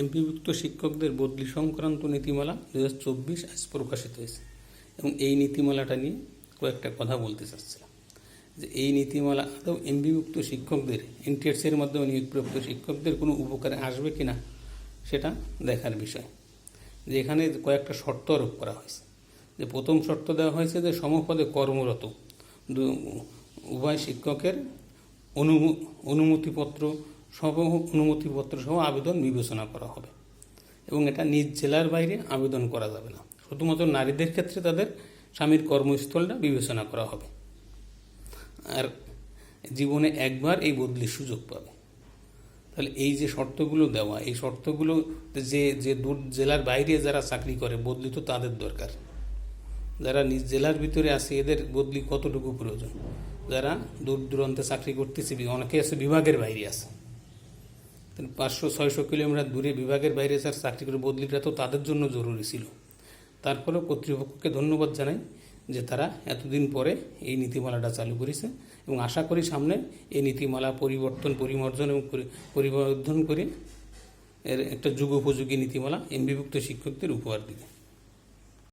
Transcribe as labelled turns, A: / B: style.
A: এমপিভুক্ত শিক্ষকদের বদলি সংক্রান্ত নীতিমালা 2024 আজ প্রকাশিত হয়েছে এবং এই নীতিমালাটা নিয়ে কয়েকটা কথা বলতে চাচ্ছিলাম যে এই নীতিমালা আদৌ এমপিভুক্ত শিক্ষকদের এনটিআরসির মাধ্যমে নিয়োগপ্রাপ্ত শিক্ষকদের কোনো উপকারে আসবে কিনা সেটা দেখার বিষয়। যে এখানে কয়েকটা শর্ত আরোপ করা হয়েছে। যে প্রথম শর্ত দেওয়া হয়েছে যে সমপদে কর্মরত উভয় শিক্ষকের অনুমতিপত্র সহ আবেদন বিবেচনা করা হবে এবং এটা নিজ জেলার বাইরে আবেদন করা যাবে না। শুধুমাত্র নারীদের ক্ষেত্রে তাদের স্বামীর কর্মস্থলটা বিবেচনা করা হবে আর জীবনে একবার এই বদলির সুযোগ পাবে। তাহলে এই যে শর্তগুলো দেওয়া, এই শর্তগুলো যে দূর জেলার বাইরে যারা চাকরি করে বদলি তো তাদের দরকার। যারা নিজ জেলার ভিতরে আছে এদের বদলি কতটুকু প্রয়োজন? যারা দূর দূরান্তে চাকরি করতেছে, অনেকে আছে বিভাগের বাইরে আছে, 500-600 কিলোমিটার দূরে বিভাগের বাইরে যারা চাকরি করে বদলিটা তো তাদের জন্য জরুরি ছিল। তারপরেও কর্তৃপক্ষকে ধন্যবাদ জানাই যে তারা এতদিন পরে এই নীতিমালাটা চালু করেছে এবং আশা করি সামনে এই নীতিমালা পরিমার্জন এবং পরিবর্ধন করে এর একটা যুগোপযোগী নীতিমালা এমপিভুক্ত শিক্ষকদের উপহার দিবে।